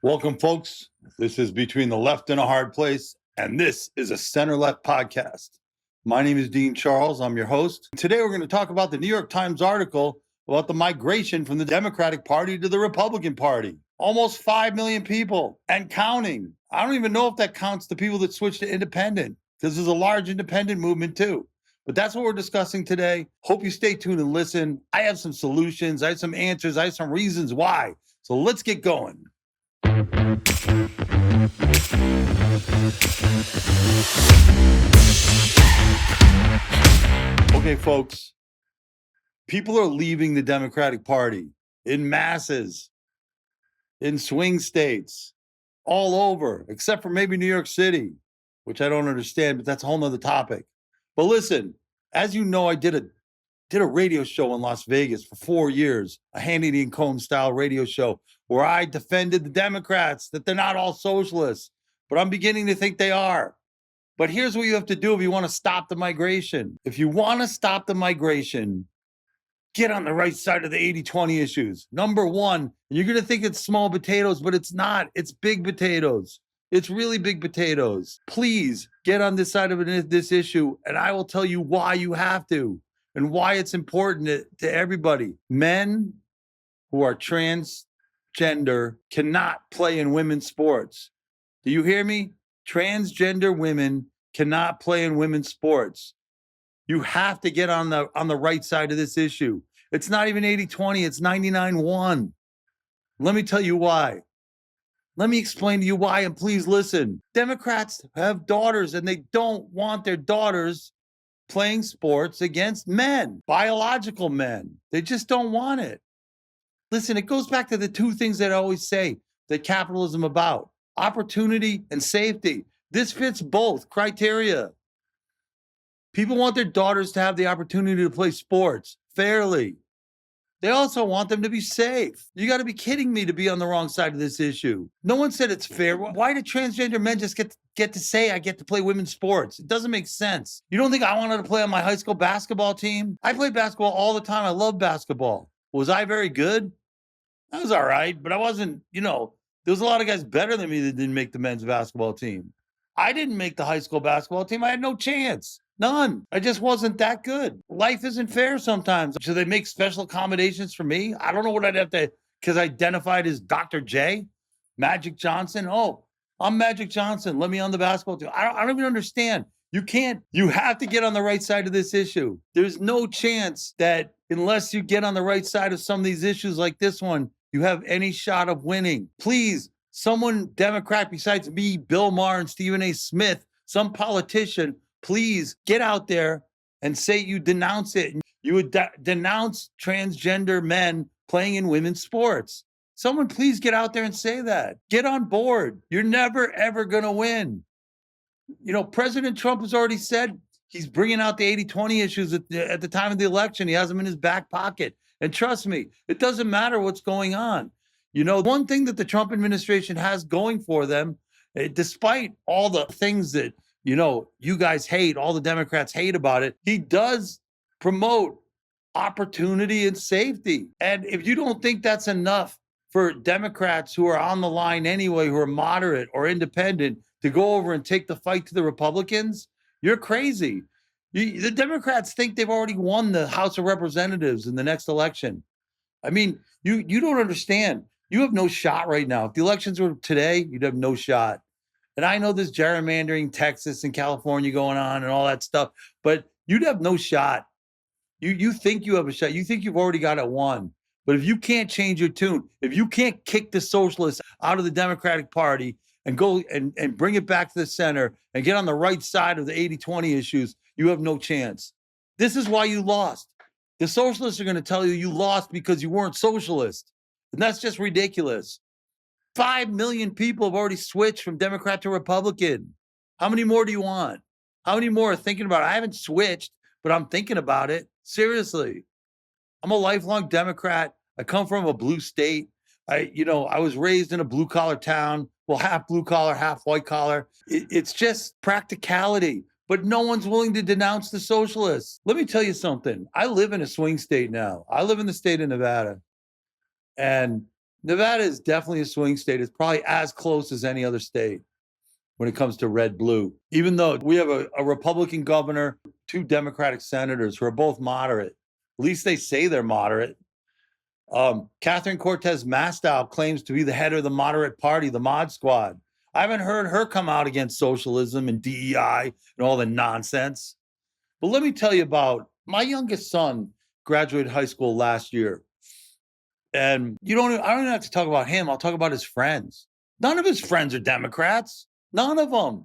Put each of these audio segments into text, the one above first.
Welcome, folks. This is Between the Left and a Hard Place, and this is a center-left podcast. My name is Dean Charles. I'm your host. Today, we're going to talk about the New York Times article about the migration from the Democratic Party to the Republican Party. Almost 5 million people and counting. I don't even know if that counts the people that switched to independent, because there's a large independent movement too. But that's what we're discussing today. Hope you stay tuned and listen. I have some solutions. I have some answers. I have some reasons why. So let's get going. Okay, folks, people are leaving the Democratic Party in masses, in swing states, all over, except for maybe New York City, which I don't understand, but that's a whole nother topic. But listen, as you know, I did a radio show in Las Vegas for 4 years, a Hannity and Combs style radio show where I defended the Democrats, that they're not all socialists, but I'm beginning to think they are. But here's what you have to do if you want to stop the migration. If you want to stop the migration, get on the right side of the 80-20 issues. Number one, and you're going to think it's small potatoes, but it's not. It's big potatoes. It's really big potatoes. Please get on this side of this issue, and I will tell you why you have to and why it's important to everybody. Men who are transgender cannot play in women's sports. Do you hear me? Transgender women cannot play in women's sports. You have to get on the right side of this issue. It's not even 80-20, it's 99-1. Let me tell you why. Let me explain to you why, and please listen. Democrats have daughters, and they don't want their daughters playing sports against men, biological men. They just don't want it. Listen, it goes back to the two things that I always say that capitalism about: opportunity and safety. This fits both criteria. People want their daughters to have the opportunity to play sports fairly. They also want them to be safe. You got to be kidding me to be on the wrong side of this issue. No one said it's fair. Why do transgender men just get to say I get to play women's sports? It doesn't make sense. You don't think I wanted to play on my high school basketball team? I play basketball all the time. I love basketball. Was I very good? I was all right, but I wasn't, there was a lot of guys better than me that didn't make the men's basketball team. I didn't make the high school basketball team. I had no chance. None. I just wasn't that good. Life isn't fair sometimes. Should they make special accommodations for me? I don't know what I'd have to, because I identified as Dr. J, Magic Johnson. Oh, I'm Magic Johnson. Let me on the basketball team. I don't even understand. You have to get on the right side of this issue. There's no chance that unless you get on the right side of some of these issues like this one, you have any shot of winning. Please, someone Democrat besides me, Bill Maher and Stephen A. Smith, some politician, please get out there and say you denounce it. You would denounce transgender men playing in women's sports. Someone please get out there and say that. Get on board. You're never, ever going to win. President Trump has already said he's bringing out the 80-20 issues at the time of the election. He has them in his back pocket. And trust me, it doesn't matter what's going on. One thing that the Trump administration has going for them, despite all the things that you guys hate, all the Democrats hate about it, he does promote opportunity and safety. And if you don't think that's enough for Democrats who are on the line anyway, who are moderate or independent, to go over and take the fight to the Republicans, you're crazy. The Democrats think they've already won the House of Representatives in the next election. I mean, you don't understand. You have no shot right now. If the elections were today, you'd have no shot. And I know there's gerrymandering, Texas and California going on and all that stuff, but you'd have no shot. You think you have a shot. You think you've already got it won. But if you can't change your tune, if you can't kick the socialists out of the Democratic Party and go and bring it back to the center and get on the right side of the 80-20 issues, you have no chance. This is why you lost. The socialists are going to tell you lost because you weren't socialist. And that's just ridiculous. 5 million people have already switched from Democrat to Republican. How many more do you want? How many more are thinking about it? I haven't switched, but I'm thinking about it. Seriously. I'm a lifelong Democrat. I come from a blue state. I was raised in a blue collar town. Well, half blue collar, half white collar. It's just practicality. But no one's willing to denounce the socialists. Let me tell you something. I live in a swing state now. I live in the state of Nevada. And Nevada is definitely a swing state. It's probably as close as any other state when it comes to red blue. Even though we have a Republican governor, 2 Democratic senators who are both moderate. At least they say they're moderate. Catherine Cortez Masto claims to be the head of the moderate party, the Mod Squad. I haven't heard her come out against socialism and DEI and all the nonsense. But let me tell you about my youngest son graduated high school last year. And I don't even have to talk about him. I'll talk about his friends. None of his friends are Democrats. None of them.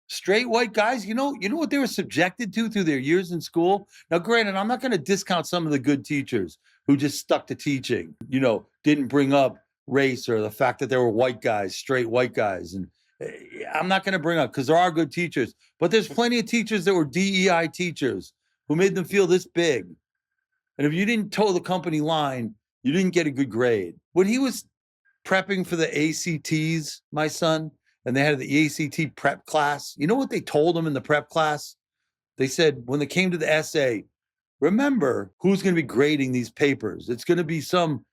Straight white guys. You know what they were subjected to through their years in school? Now, granted, I'm not going to discount some of the good teachers who just stuck to teaching, didn't bring up race or the fact that there were white guys, straight white guys. And I'm not going to bring up, because there are good teachers, but there's plenty of teachers that were DEI teachers who made them feel this big. And if you didn't toe the company line, you didn't get a good grade. When he was prepping for the ACTs, my son, and they had the ACT prep class, you know what they told him in the prep class? They said, when they came to the essay, remember who's going to be grading these papers. It's going to be some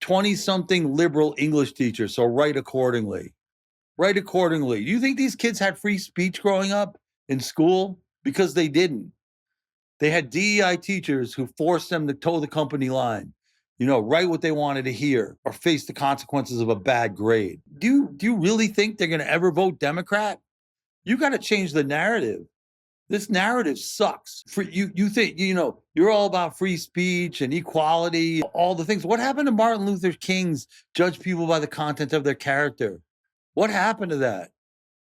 20-something liberal English teacher, so write accordingly. Write accordingly. Do you think these kids had free speech growing up in school? Because they didn't. They had DEI teachers who forced them to toe the company line, write what they wanted to hear or face the consequences of a bad grade. Do you really think they're going to ever vote Democrat? You got to change the narrative. This narrative sucks. You think, you're all about free speech and equality, all the things. What happened to Martin Luther King's judge people by the content of their character? What happened to that?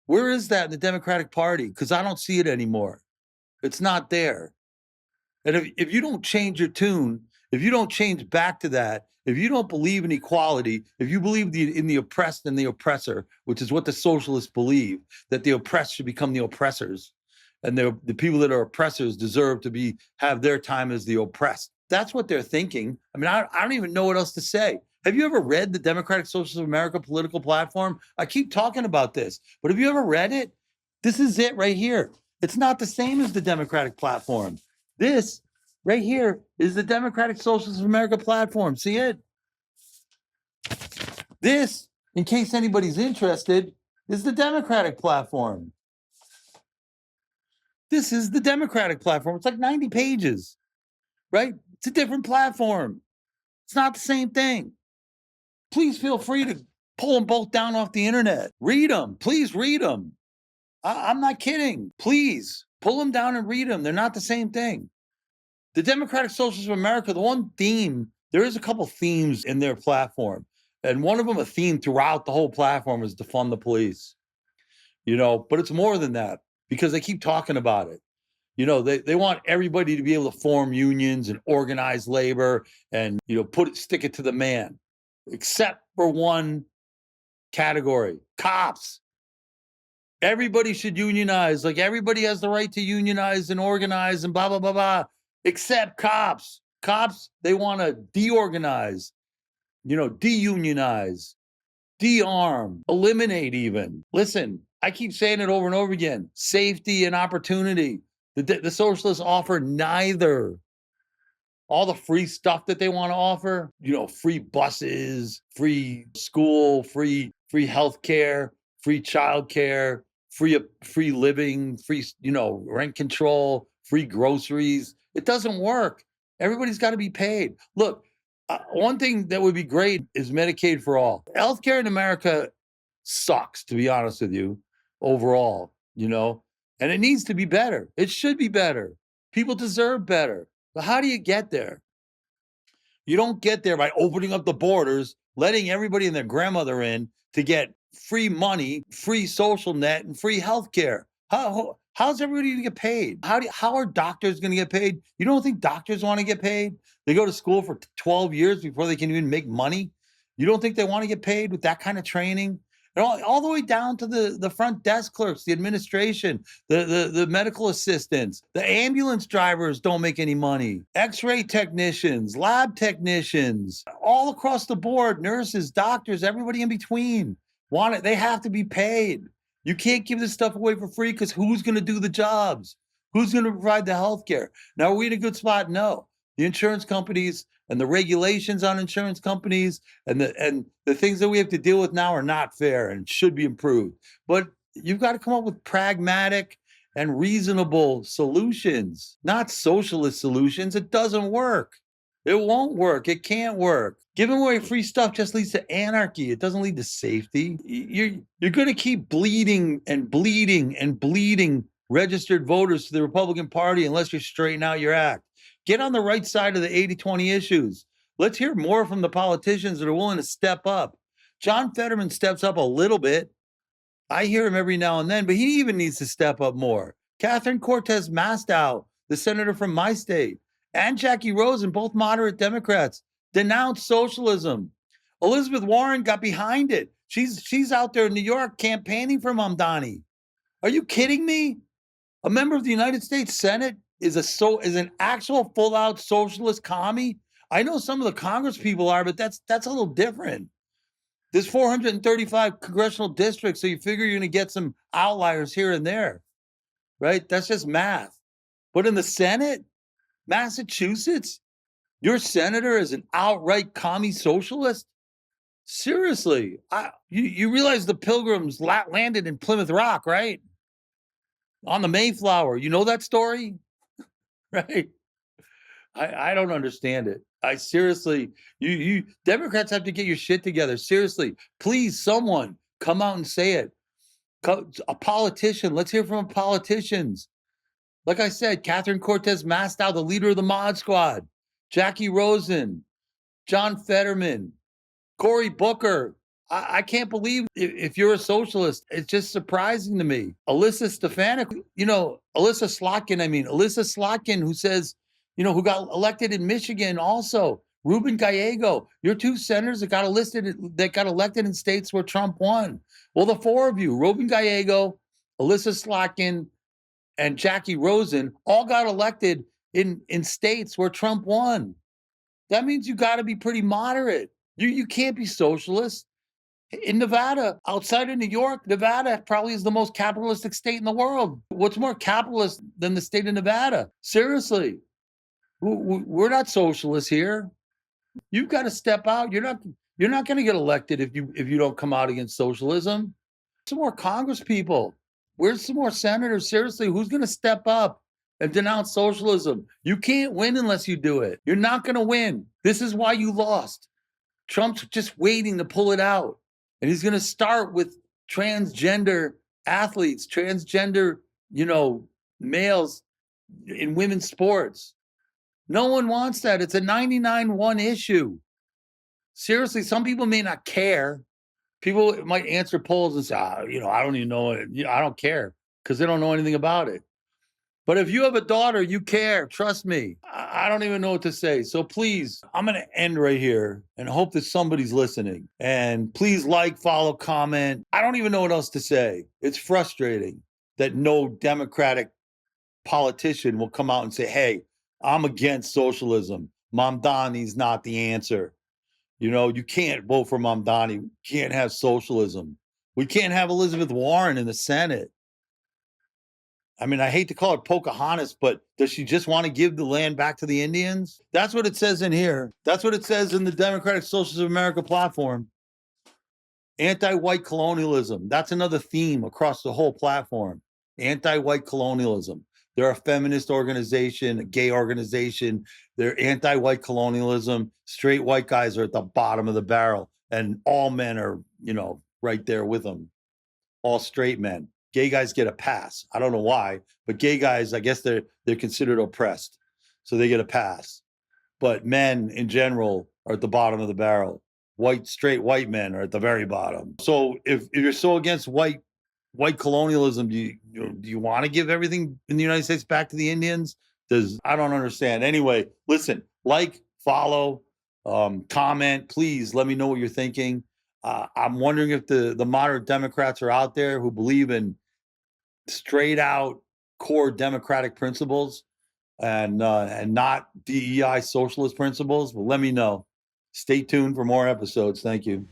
Where is that in the Democratic Party? Because I don't see it anymore. It's not there. And if you don't change your tune, if you don't change back to that, if you don't believe in equality, if you believe in the oppressed and the oppressor, which is what the socialists believe, that the oppressed should become the oppressors, and the people that are oppressors deserve to have their time as the oppressed. That's what they're thinking. I mean, I don't even know what else to say. Have you ever read the Democratic Socialists of America political platform? I keep talking about this, but have you ever read it? This is it right here. It's not the same as the Democratic platform. This right here is the Democratic Socialists of America platform. See it? This, in case anybody's interested, is the Democratic platform. This is the Democratic platform. It's like 90 pages, right? It's a different platform. It's not the same thing. Please feel free to pull them both down off the internet. Read them. Please read them. I'm not kidding. Please pull them down and read them. They're not the same thing. The Democratic Socialists of America, the one theme, there is a couple themes in their platform. And one of them, a theme throughout the whole platform, is defund the police. But it's more than that, because they keep talking about it. They want everybody to be able to form unions and organize labor and, stick it to the man, except for one category, cops. Everybody should unionize. Like, everybody has the right to unionize and organize and blah, blah, blah, blah, except cops. Cops, they want to deorganize, deunionize, de-arm, eliminate even. Listen, I keep saying it over and over again. Safety and opportunity. The socialists offer neither. All the free stuff that they want to offer, free buses, free school, free healthcare, free childcare, free living, free, rent control, free groceries. It doesn't work. Everybody's got to be paid. Look, one thing that would be great is Medicaid for all. Healthcare in America sucks, to be honest with you, overall, and it needs to be better. It should be better. People deserve better. But how do you get there? You don't get there by opening up the borders, letting everybody and their grandmother in to get free money, free social net, and free healthcare. How's everybody going to get paid? How are doctors going to get paid? You don't think doctors want to get paid? They go to school for 12 years before they can even make money. You don't think they want to get paid with that kind of training? And all the way down to the front desk clerks, the administration, the medical assistants, the ambulance drivers don't make any money. X-ray technicians, lab technicians, all across the board, nurses, doctors, everybody in between want it. They have to be paid. You can't give this stuff away for free, because who's going to do the jobs? Who's going to provide the health care? Now, are we in a good spot? No. The insurance companies and the regulations on insurance companies and the things that we have to deal with now are not fair and should be improved. But you've got to come up with pragmatic and reasonable solutions, not socialist solutions. It doesn't work. It won't work. It can't work. Giving away free stuff just leads to anarchy. It doesn't lead to safety. You're going to keep bleeding and bleeding and bleeding registered voters to the Republican Party unless you straighten out your act. Get on the right side of the 80-20 issues. Let's hear more from the politicians that are willing to step up. John Fetterman steps up a little bit. I hear him every now and then, but he even needs to step up more. Catherine Cortez Masto, the senator from my state, and Jackie Rosen, both moderate Democrats, denounced socialism. Elizabeth Warren got behind it. She's out there in New York campaigning for Mamdani. Are you kidding me? A member of the United States Senate is an actual full-out socialist commie. I know some of the Congress people are, but that's a little different. There's 435 congressional districts, so you figure you're going to get some outliers here and there, right? That's just math. But in the Senate, Massachusetts, your senator is an outright commie socialist? Seriously, you realize the Pilgrims landed in Plymouth Rock, right? On the Mayflower. You know that story? Right? I don't understand it. I seriously, you Democrats have to get your shit together. Seriously, please, someone come out and say it. A politician. Let's hear from politicians. Like I said, Catherine Cortez Masto, the leader of the Mod Squad, Jackie Rosen, John Fetterman, Cory Booker. I can't believe if you're a socialist. It's just surprising to me. Alyssa Slotkin, who says, who got elected in Michigan also. Ruben Gallego, your two senators that got elected in states where Trump won. Well, the four of you, Ruben Gallego, Alyssa Slotkin, and Jackie Rosen, all got elected in states where Trump won. That means you got to be pretty moderate. You can't be socialist. In Nevada, outside of New York, Nevada probably is the most capitalistic state in the world. What's more capitalist than the state of Nevada? Seriously, we're not socialists here. You've got to step out. You're not going to get elected if you don't come out against socialism. Some more Congress people. Where's some more senators? Seriously, who's going to step up and denounce socialism? You can't win unless you do it. You're not going to win. This is why you lost. Trump's just waiting to pull it out. And he's going to start with transgender athletes, transgender, males in women's sports. No one wants that. It's a 99-1 issue. Seriously, some people may not care. People might answer polls and say, I don't even know it. I don't care because they don't know anything about it. But if you have a daughter, you care. Trust me. I don't even know what to say. So please, I'm going to end right here and hope that somebody's listening. And please like, follow, comment. I don't even know what else to say. It's frustrating that no Democratic politician will come out and say, hey, I'm against socialism. Mamdani's not the answer. You can't vote for Mamdani. You can't have socialism. We can't have Elizabeth Warren in the Senate. I mean, I hate to call her Pocahontas, but does she just want to give the land back to the Indians? That's what it says in here. That's what it says in the Democratic Socialists of America platform. Anti-white colonialism. That's another theme across the whole platform. Anti-white colonialism. They're a feminist organization, a gay organization. They're anti-white colonialism. Straight white guys are at the bottom of the barrel, and all men are, right there with them. All straight men. Gay guys get a pass. I don't know why, but gay guys, I guess they're considered oppressed, so they get a pass. But men in general are at the bottom of the barrel. Straight white men are at the very bottom. So if you're so against white colonialism, do you want to give everything in the United States back to the Indians? I don't understand. Anyway, listen, like, follow, comment. Please let me know what you're thinking. I'm wondering if the moderate Democrats are out there who believe in straight out core democratic principles and not DEI socialist principles. Well, let me know. Stay tuned for more episodes. Thank you.